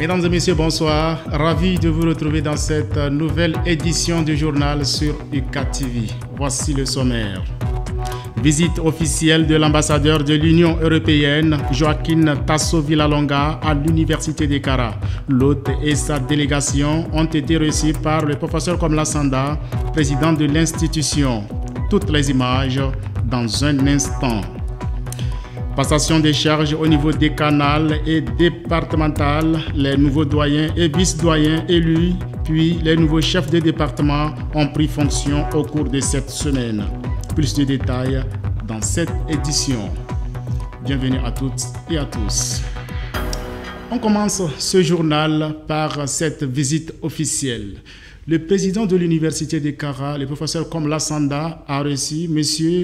Mesdames et messieurs, bonsoir. Ravi de vous retrouver dans cette nouvelle édition du journal sur UCATV. Voici le sommaire. Visite officielle de l'ambassadeur de l'Union européenne, Joaquín Tasso Villalonga, à l'Université de Cara. L'hôte et sa délégation ont été reçus par le professeur Komla Sanda, président de l'institution. Toutes les images dans un instant. Passation des charges au niveau décanal et départemental. Les nouveaux doyens et vice-doyens élus, puis les nouveaux chefs de département ont pris fonction au cours de cette semaine. Plus de détails dans cette édition. Bienvenue à toutes et à tous. On commence ce journal par cette visite officielle. Le président de l'Université de Cara, le professeur Komla Sanda, a reçu M.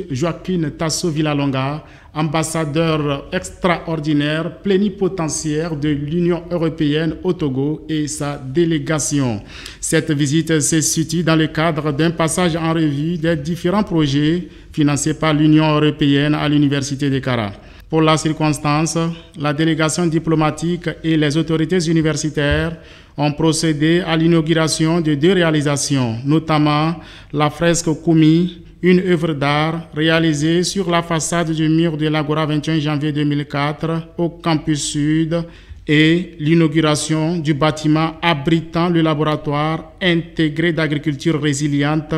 Joaquín Tasso Villalonga, ambassadeur extraordinaire plénipotentiaire de l'Union européenne au Togo et sa délégation. Cette visite se situe dans le cadre d'un passage en revue des différents projets financés par l'Union européenne à l'Université de Cara. Pour la circonstance, la délégation diplomatique et les autorités universitaires ont procédé à l'inauguration de deux réalisations, notamment la fresque Koumi, une œuvre d'art réalisée sur la façade du mur de l'Agora 21 janvier 2004 au campus sud, et l'inauguration du bâtiment abritant le laboratoire intégré d'agriculture résiliente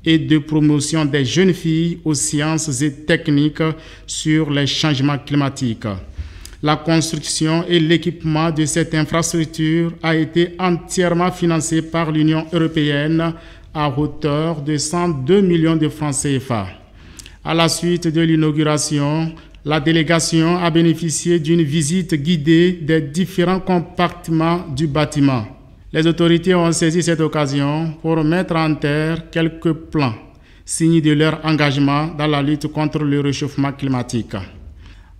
et de promotion des jeunes filles aux sciences et techniques sur les changements climatiques. La construction et l'équipement de cette infrastructure a été entièrement financé par l'Union européenne à hauteur de 102 millions de francs CFA. À la suite de l'inauguration, la délégation a bénéficié d'une visite guidée des différents compartiments du bâtiment. Les autorités ont saisi cette occasion pour mettre en terre quelques plans, signe de leur engagement dans la lutte contre le réchauffement climatique.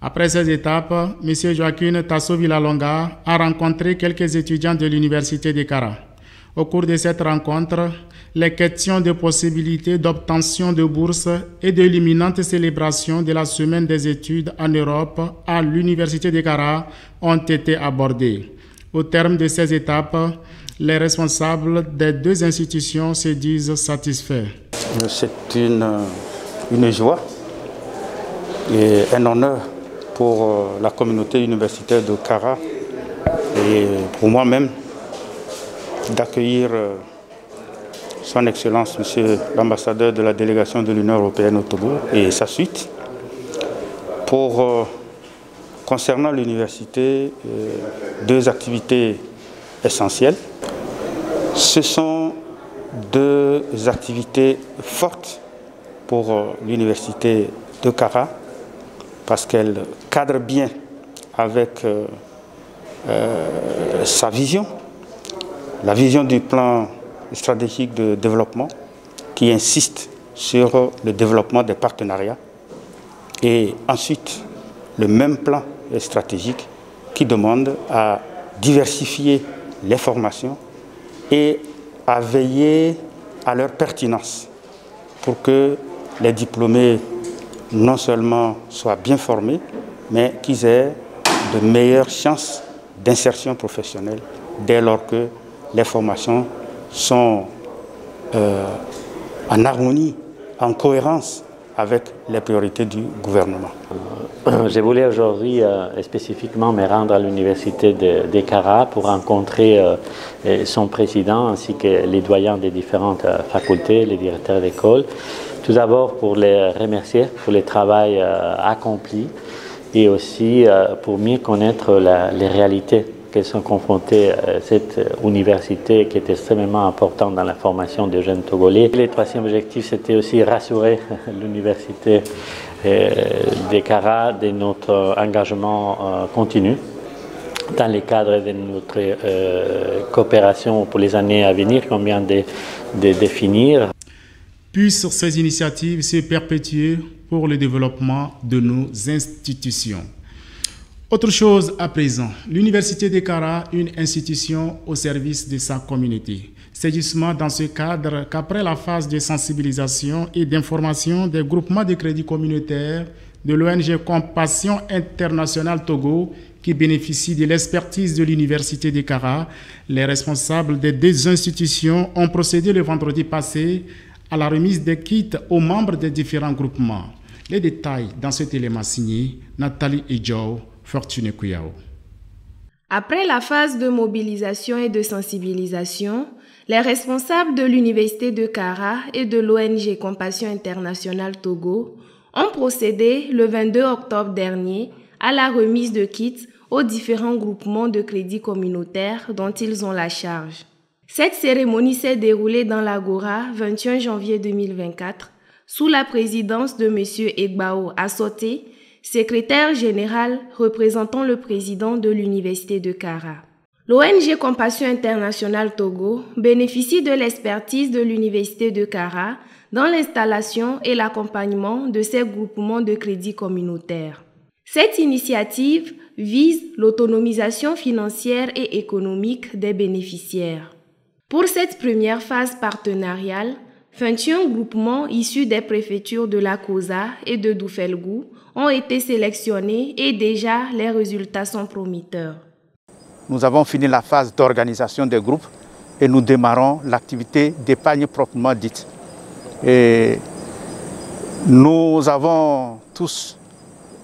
Après ces étapes, M. Joaquín Tasso Villalonga a rencontré quelques étudiants de l'Université de Cara. Au cours de cette rencontre, les questions de possibilité d'obtention de bourses et de l'imminente célébration de la Semaine des études en Europe à l'Université de Cara ont été abordées. Au terme de ces étapes, les responsables des deux institutions se disent satisfaits. C'est une joie et un honneur pour la communauté universitaire de Cara et pour moi-même d'accueillir son Excellence, Monsieur l'ambassadeur de la délégation de l'Union européenne au Togo et sa suite. Concernant l'université, deux activités essentielles. Ce sont deux activités fortes pour l'université de Cara parce qu'elles cadrent bien avec sa vision, la vision du plan stratégique de développement qui insiste sur le développement des partenariats et ensuite le même plan stratégique qui demande à diversifier les formations et à veiller à leur pertinence pour que les diplômés non seulement soient bien formés, mais qu'ils aient de meilleures chances d'insertion professionnelle dès lors que les formations sont en harmonie, en cohérence avec les priorités du gouvernement. Je voulais aujourd'hui spécifiquement me rendre à l'université de Cara pour rencontrer son président ainsi que les doyens des différentes facultés, les directeurs d'école. Tout d'abord pour les remercier pour le travail accompli et aussi pour mieux connaître les réalités qu'elles sont confrontées à cette université qui est extrêmement importante dans la formation des jeunes Togolais. Le troisième objectif, c'était aussi rassurer l'université de Cara de notre engagement continu dans le cadre de notre coopération pour les années à venir qu'on vient de définir. Puissent ces initiatives se perpétuer pour le développement de nos institutions. Autre chose à présent, l'Université de Cara, une institution au service de sa communauté. C'est justement dans ce cadre qu'après la phase de sensibilisation et d'information des groupements de crédit communautaire de l'ONG Compassion Internationale Togo qui bénéficient de l'expertise de l'Université de Kara. Les responsables des deux institutions ont procédé le vendredi passé à la remise des kits aux membres des différents groupements. Les détails dans cet élément signé Nathalie Idjo, Fortune Kuyao. Après la phase de mobilisation et de sensibilisation, les responsables de l'Université de Kara et de l'ONG Compassion Internationale Togo ont procédé le 22 octobre dernier à la remise de kits aux différents groupements de crédit communautaire dont ils ont la charge. Cette cérémonie s'est déroulée dans l'Agora 21 janvier 2024 sous la présidence de M. Egbao Assoté, secrétaire général représentant le président de l'Université de Kara. L'ONG Compassion Internationale Togo bénéficie de l'expertise de l'Université de Kara dans l'installation et l'accompagnement de ces groupements de crédit communautaire. Cette initiative vise l'autonomisation financière et économique des bénéficiaires. Pour cette première phase partenariale, 21 groupements issus des préfectures de la Kosa et de Doufelgou ont été sélectionnés et déjà les résultats sont prometteurs. Nous avons fini la phase d'organisation des groupes et nous démarrons l'activité d'épargne proprement dite. Et nous avons tous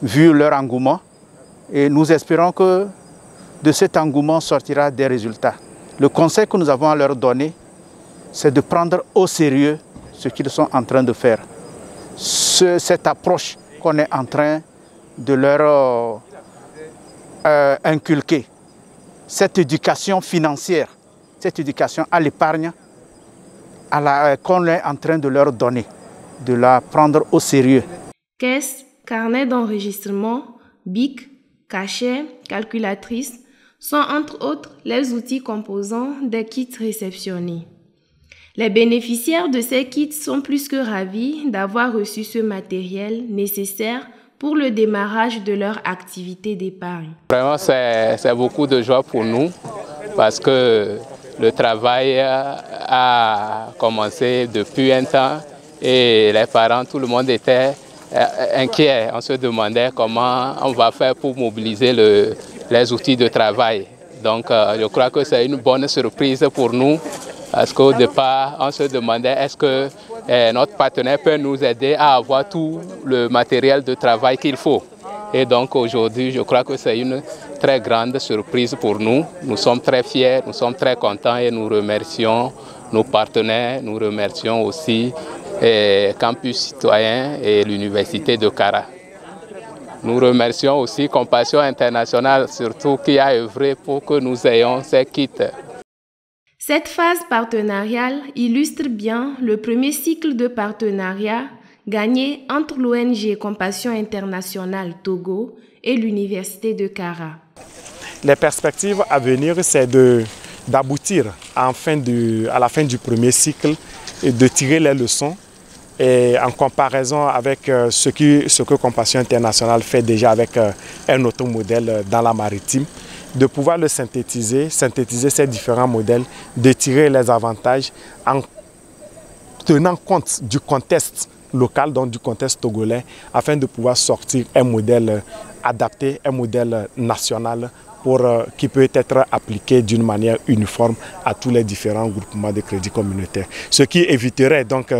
vu leur engouement et nous espérons que de cet engouement sortira des résultats. Le conseil que nous avons à leur donner, c'est de prendre au sérieux ce qu'ils sont en train de faire. Cette approche qu'on est en train de leur inculquer, cette éducation financière, cette éducation à l'épargne qu'on est en train de leur donner, de la prendre au sérieux. Caisse, carnet d'enregistrement, BIC, cachet, calculatrice sont entre autres les outils composants des kits réceptionnés. Les bénéficiaires de ces kits sont plus que ravis d'avoir reçu ce matériel nécessaire pour le démarrage de leur activité d'épargne. Vraiment, c'est beaucoup de joie pour nous parce que le travail a commencé depuis un temps et les parents, tout le monde était inquiet. On se demandait comment on va faire pour mobiliser les outils de travail. Donc, je crois que c'est une bonne surprise pour nous. Parce qu'au départ, on se demandait est-ce que notre partenaire peut nous aider à avoir tout le matériel de travail qu'il faut. Et donc aujourd'hui, je crois que c'est une très grande surprise pour nous. Nous sommes très fiers, nous sommes très contents et nous remercions nos partenaires, nous remercions aussi Campus Citoyen et l'Université de Kara. Nous remercions aussi Compassion Internationale, surtout qui a œuvré pour que nous ayons ces kits. Cette phase partenariale illustre bien le premier cycle de partenariat gagné entre l'ONG Compassion Internationale Togo et l'Université de Kara. Les perspectives à venir, c'est d'aboutir à la fin du premier cycle et de tirer les leçons et en comparaison avec ce que Compassion Internationale fait déjà avec un autre modèle dans la maritime, de pouvoir le synthétiser ces différents modèles, de tirer les avantages en tenant compte du contexte local, donc du contexte togolais, afin de pouvoir sortir un modèle adapté, un modèle national qui peut être appliqué d'une manière uniforme à tous les différents groupements de crédit communautaire. Ce qui éviterait donc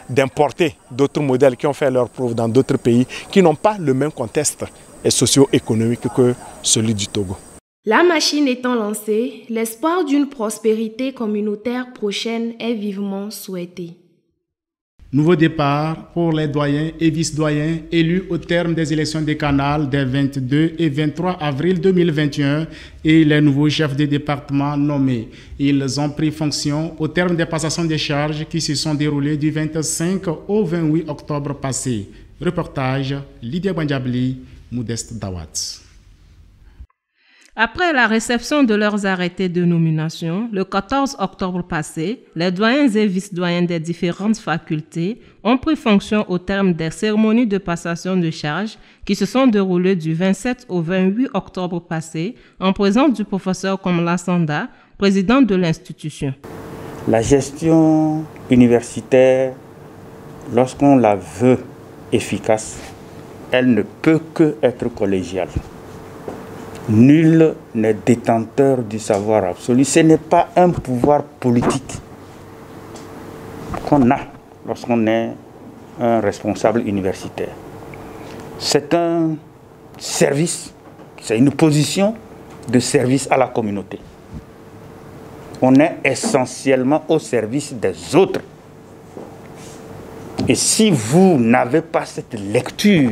d'importer d'autres modèles qui ont fait leur preuve dans d'autres pays qui n'ont pas le même contexte socio-économique que celui du Togo. La machine étant lancée, l'espoir d'une prospérité communautaire prochaine est vivement souhaité. Nouveau départ pour les doyens et vice-doyens élus au terme des élections décanales des 22 et 23 avril 2021 et les nouveaux chefs de département nommés. Ils ont pris fonction au terme des passations des charges qui se sont déroulées du 25 au 28 octobre passé. Reportage Lydia Bandjabli, Modeste Dawat. Après la réception de leurs arrêtés de nomination, le 14 octobre passé, les doyens et vice-doyens des différentes facultés ont pris fonction au terme des cérémonies de passation de charges qui se sont déroulées du 27 au 28 octobre passé en présence du professeur Komla Sanda, président de l'institution. La gestion universitaire, lorsqu'on la veut efficace, elle ne peut que être collégiale. Nul n'est détenteur du savoir absolu. Ce n'est pas un pouvoir politique qu'on a lorsqu'on est un responsable universitaire. C'est un service, c'est une position de service à la communauté. On est essentiellement au service des autres. Et si vous n'avez pas cette lecture,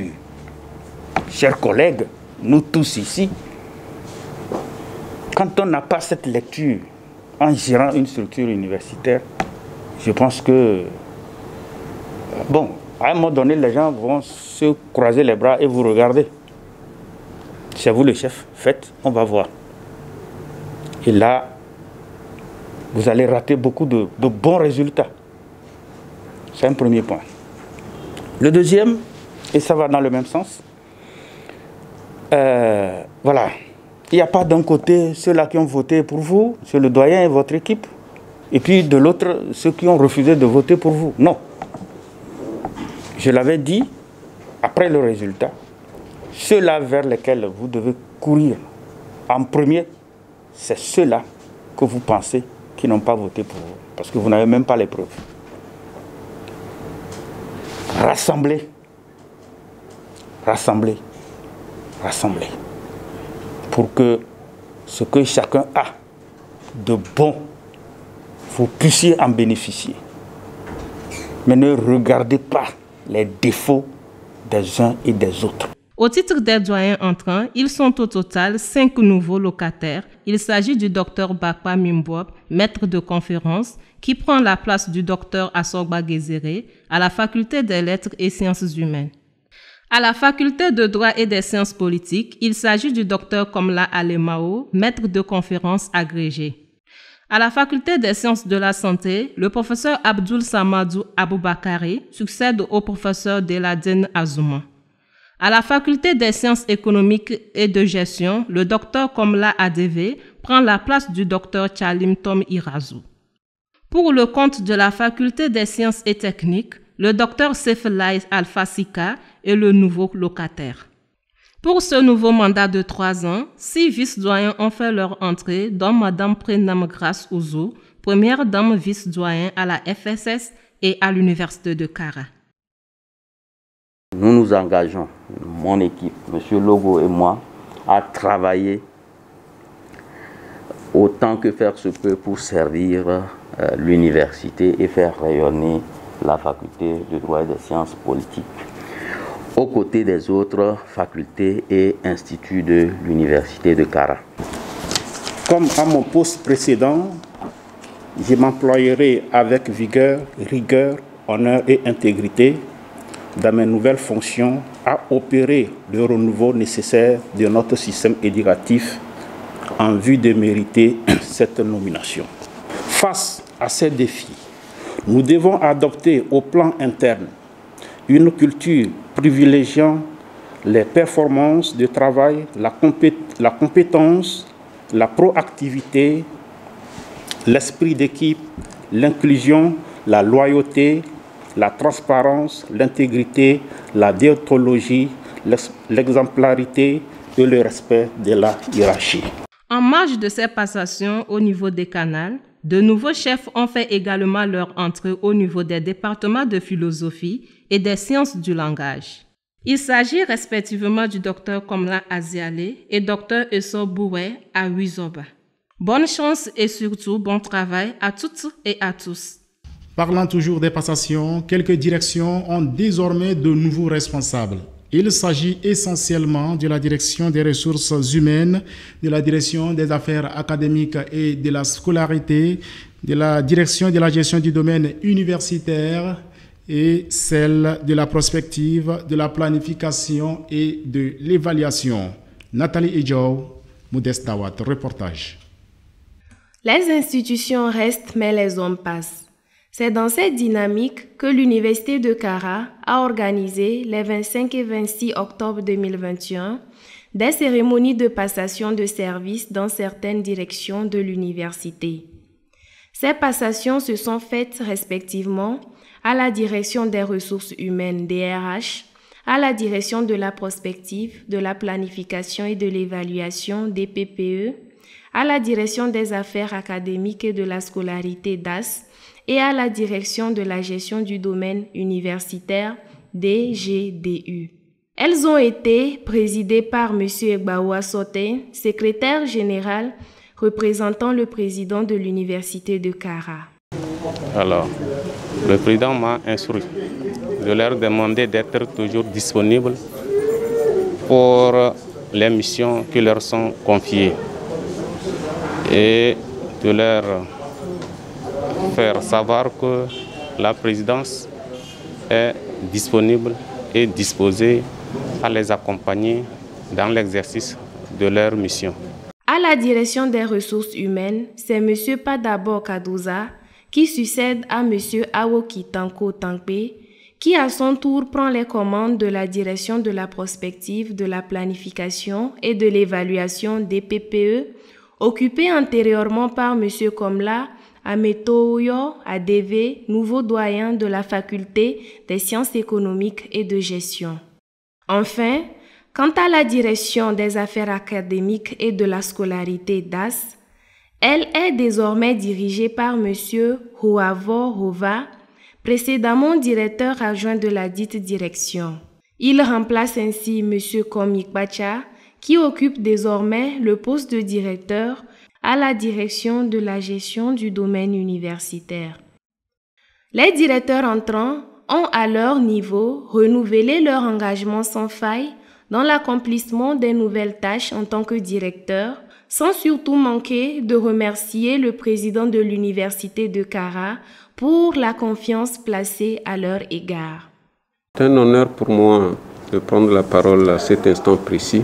chers collègues, nous tous ici, quand on n'a pas cette lecture en gérant une structure universitaire, je pense que, bon, à un moment donné, les gens vont se croiser les bras et vous regarder. C'est vous le chef, faites, on va voir. Et là, vous allez rater beaucoup de bons résultats. C'est un premier point. Le deuxième, et ça va dans le même sens, voilà. Il n'y a pas d'un côté ceux-là qui ont voté pour vous, c'est le doyen et votre équipe, et puis de l'autre, ceux qui ont refusé de voter pour vous. Non. Je l'avais dit, après le résultat, ceux-là vers lesquels vous devez courir en premier, c'est ceux-là que vous pensez qui n'ont pas voté pour vous, parce que vous n'avez même pas les preuves. Rassemblez, rassemblez, rassemblez, pour que ce que chacun a de bon, vous puissiez en bénéficier. Mais ne regardez pas les défauts des uns et des autres. Au titre des doyens entrants, ils sont au total 5 nouveaux locataires. Il s'agit du Dr Bakpa Mimbob, maître de conférence, qui prend la place du Dr Assorba Gezere à la faculté des lettres et sciences humaines. À la faculté de droit et des sciences politiques, il s'agit du Dr Komla Alemao, maître de conférence agrégé. À la faculté des sciences de la santé, le professeur Abdul Samadou Aboubakari succède au professeur Deladine Azouma. À la faculté des sciences économiques et de gestion, le docteur Komla Adeve prend la place du docteur Chalim Tom Irazu. Pour le compte de la faculté des sciences et techniques, le docteur Sefelay Alfasika est le nouveau locataire. Pour ce nouveau mandat de 3 ans, 6 vice-doyens ont fait leur entrée, dont Mme Prenam Grace Ouzou, première dame vice-doyen à la FSS et à l'Université de Kara. Nous nous engageons, mon équipe, M. Logo et moi, à travailler autant que faire se peut pour servir l'université et faire rayonner la faculté de droit et des sciences politiques aux côtés des autres facultés et instituts de l'université de Kara. Comme à mon poste précédent, je m'employerai avec vigueur, rigueur, honneur et intégrité dans mes nouvelles fonctions à opérer le renouveau nécessaire de notre système éducatif en vue de mériter cette nomination. Face à ces défis, nous devons adopter au plan interne une culture privilégiant les performances de travail, la compétence, la proactivité, l'esprit d'équipe, l'inclusion, la loyauté, la transparence, l'intégrité, la déontologie, l'exemplarité et le respect de la hiérarchie. En marge de ces passations au niveau des canals, de nouveaux chefs ont fait également leur entrée au niveau des départements de philosophie et des sciences du langage. Il s'agit respectivement du Dr Komla Aziale et Dr Eso Boué à Wizoba. Bonne chance et surtout bon travail à toutes et à tous. Parlant toujours des passations, quelques directions ont désormais de nouveaux responsables. Il s'agit essentiellement de la direction des ressources humaines, de la direction des affaires académiques et de la scolarité, de la direction de la gestion du domaine universitaire et celle de la prospective, de la planification et de l'évaluation. Nathalie Edjou, Modeste Dawat, reportage. Les institutions restent, mais les hommes passent. C'est dans cette dynamique que l'Université de Kara a organisé les 25 et 26 octobre 2021 des cérémonies de passation de services dans certaines directions de l'université. Ces passations se sont faites respectivement à la direction des ressources humaines DRH, à la direction de la prospective, de la planification et de l'évaluation des PPE, à la direction des affaires académiques et de la scolarité DAS et à la direction de la gestion du domaine universitaire DGDU. Elles ont été présidées par M. Egbaoua Soté, secrétaire général représentant le président de l'université de Kara. Alors, le président m'a instruit de leur demander d'être toujours disponibles pour les missions qui leur sont confiées et de leur faire savoir que la présidence est disponible et disposée à les accompagner dans l'exercice de leur mission. À la direction des ressources humaines, c'est M. Padabo Kadouza qui succède à M. Awoki Tanko Tankpe, qui à son tour prend les commandes de la direction de la prospective, de la planification et de l'évaluation des PPE, occupée antérieurement par M. Komla Ametouyo Adeve, nouveau doyen de la faculté des sciences économiques et de gestion. Enfin, quant à la direction des affaires académiques et de la scolarité DAS, elle est désormais dirigée par M. Huavo Hova, précédemment directeur adjoint de la dite direction. Il remplace ainsi M. Komik Bacha, qui occupe désormais le poste de directeur à la direction de la gestion du domaine universitaire. Les directeurs entrants ont à leur niveau renouvelé leur engagement sans faille dans l'accomplissement des nouvelles tâches en tant que directeur, sans surtout manquer de remercier le président de l'université de Kara pour la confiance placée à leur égard. C'est un honneur pour moi de prendre la parole à cet instant précis.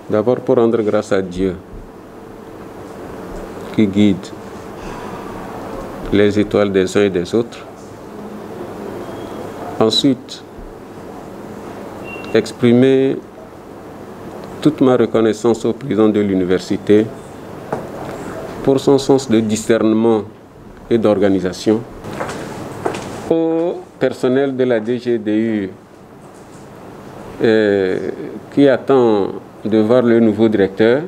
D'abord pour rendre grâce à Dieu qui guide les étoiles des uns et des autres. Ensuite, exprimer toute ma reconnaissance au président de l'université pour son sens de discernement et d'organisation, au personnel de la DGDU qui attend de voir le nouveau directeur.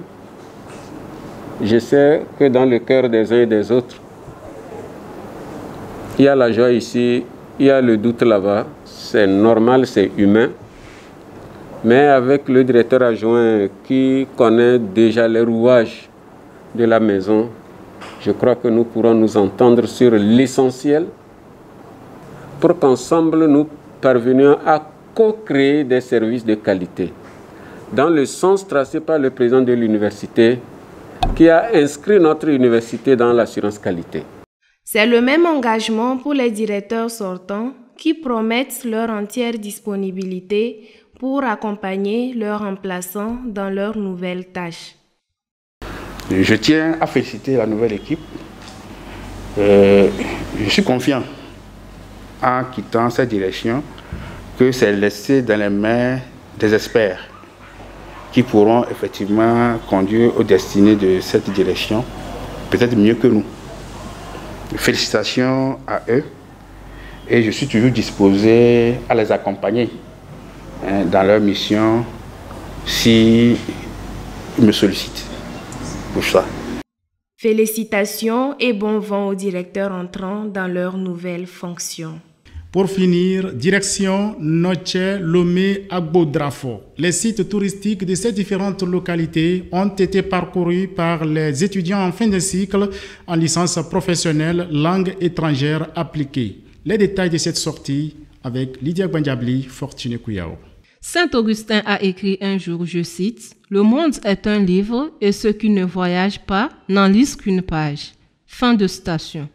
Je sais que dans le cœur des uns et des autres, il y a la joie ici, il y a le doute là-bas, c'est normal, c'est humain. Mais avec le directeur adjoint qui connaît déjà les rouages de la maison, je crois que nous pourrons nous entendre sur l'essentiel pour qu'ensemble nous parvenions à co-créer des services de qualité dans le sens tracé par le président de l'université qui a inscrit notre université dans l'assurance qualité. C'est le même engagement pour les directeurs sortants qui promettent leur entière disponibilité pour accompagner leurs remplaçants dans leurs nouvelles tâches. Je tiens à féliciter la nouvelle équipe. Je suis confiant en quittant cette direction que c'est laissé dans les mains des experts qui pourront effectivement conduire aux destinées de cette direction, peut-être mieux que nous. Félicitations à eux et je suis toujours disposé à les accompagner dans leur mission s'ils me sollicitent pour ça. Félicitations et bon vent aux directeurs entrants dans leurs nouvelles fonctions. Pour finir, direction Noche Lomé Agbodrafo. Les sites touristiques de ces différentes localités ont été parcourus par les étudiants en fin de cycle en licence professionnelle langue étrangère appliquée. Les détails de cette sortie avec Lydia Gbandiabli, Fortuné Kouyao. Saint-Augustin a écrit un jour, je cite, « Le monde est un livre et ceux qui ne voyagent pas n'en lisent qu'une page. » Fin de citation.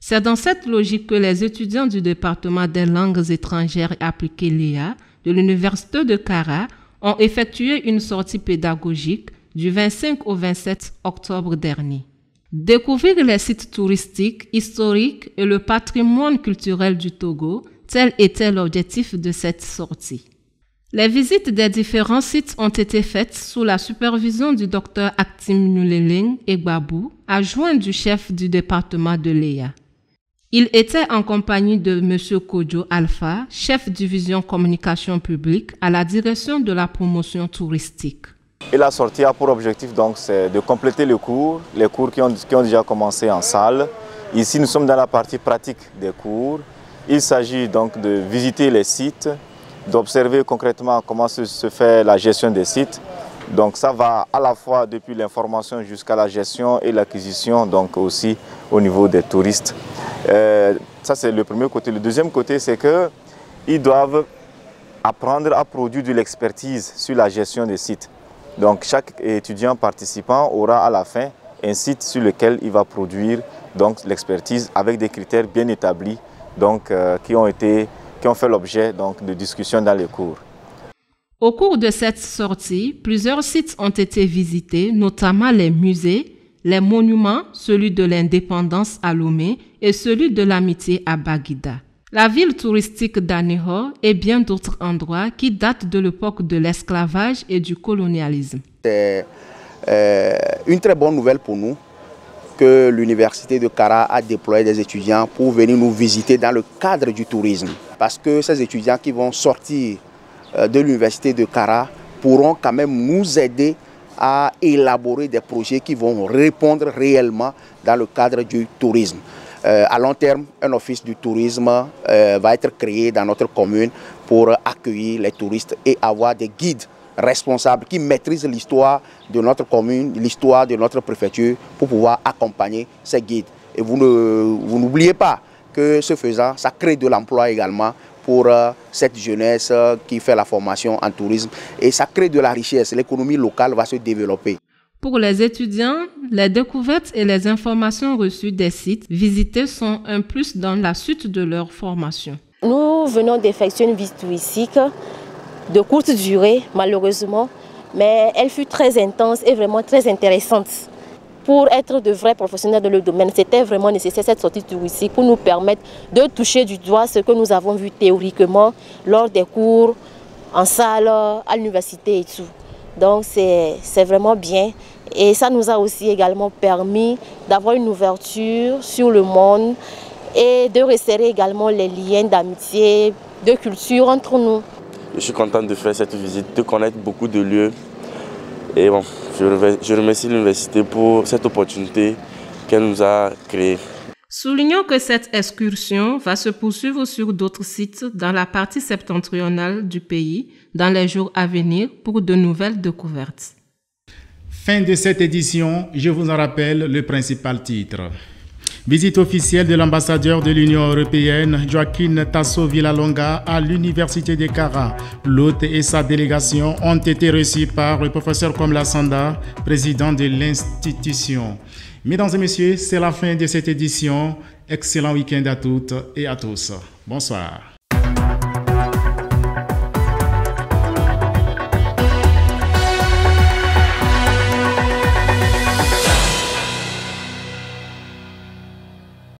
C'est dans cette logique que les étudiants du département des langues étrangères appliquées (LEA) de l'université de Kara ont effectué une sortie pédagogique du 25 au 27 octobre dernier. Découvrir les sites touristiques, historiques et le patrimoine culturel du Togo, tel était l'objectif de cette sortie. Les visites des différents sites ont été faites sous la supervision du Dr Aktim Nuleleng Egbabou, adjoint du chef du département de l'EA. Il était en compagnie de M. Kodjo Alpha, chef division communication publique à la direction de la promotion touristique. Et la sortie a pour objectif donc c'est de compléter les cours qui ont déjà commencé en salle. Ici nous sommes dans la partie pratique des cours. Il s'agit donc de visiter les sites, d'observer concrètement comment se fait la gestion des sites. Donc ça va à la fois depuis l'information jusqu'à la gestion et l'acquisition, donc aussi au niveau des touristes. Ça c'est le premier côté. Le deuxième côté c'est qu'ils doivent apprendre à produire de l'expertise sur la gestion des sites. Donc chaque étudiant participant aura à la fin un site sur lequel il va produire l'expertise avec des critères bien établis donc, qui ont fait l'objet de discussions dans les cours. Au cours de cette sortie, plusieurs sites ont été visités, notamment les musées, les monuments, celui de l'indépendance à Lomé et celui de l'amitié à Baguida. La ville touristique d'Aného et bien d'autres endroits qui datent de l'époque de l'esclavage et du colonialisme. C'est une très bonne nouvelle pour nous que l'université de Kara a déployé des étudiants pour venir nous visiter dans le cadre du tourisme. Parce que ces étudiants qui vont sortir de l'université de Kara pourront quand même nous aider à élaborer des projets qui vont répondre réellement dans le cadre du tourisme. À long terme, un office du tourisme va être créé dans notre commune pour accueillir les touristes et avoir des guides responsables qui maîtrisent l'histoire de notre commune, l'histoire de notre préfecture pour pouvoir accompagner ces guides. Et vous n'oubliez pas que ce faisant, ça crée de l'emploi également pour cette jeunesse qui fait la formation en tourisme et ça crée de la richesse. L'économie locale va se développer. Pour les étudiants, les découvertes et les informations reçues des sites visités sont un plus dans la suite de leur formation. Nous venons d'effectuer une visite touristique de courte durée, malheureusement, mais elle fut très intense et vraiment très intéressante. Pour être de vrais professionnels dans le domaine, c'était vraiment nécessaire cette sortie touristique pour nous permettre de toucher du doigt ce que nous avons vu théoriquement lors des cours, en salle, à l'université et tout. Donc c'est vraiment bien et ça nous a aussi également permis d'avoir une ouverture sur le monde et de resserrer également les liens d'amitié, de culture entre nous. Je suis content de faire cette visite, de connaître beaucoup de lieux et bon, je remercie l'université pour cette opportunité qu'elle nous a créée. Soulignons que cette excursion va se poursuivre sur d'autres sites dans la partie septentrionale du pays dans les jours à venir pour de nouvelles découvertes. Fin de cette édition, je vous en rappelle le principal titre. Visite officielle de l'ambassadeur de l'Union européenne, Joaquin Tasso Villalonga, à l'université de Kara. L'hôte et sa délégation ont été reçus par le professeur Komla Sanda, président de l'institution. Mesdames et messieurs, c'est la fin de cette édition. Excellent week-end à toutes et à tous. Bonsoir.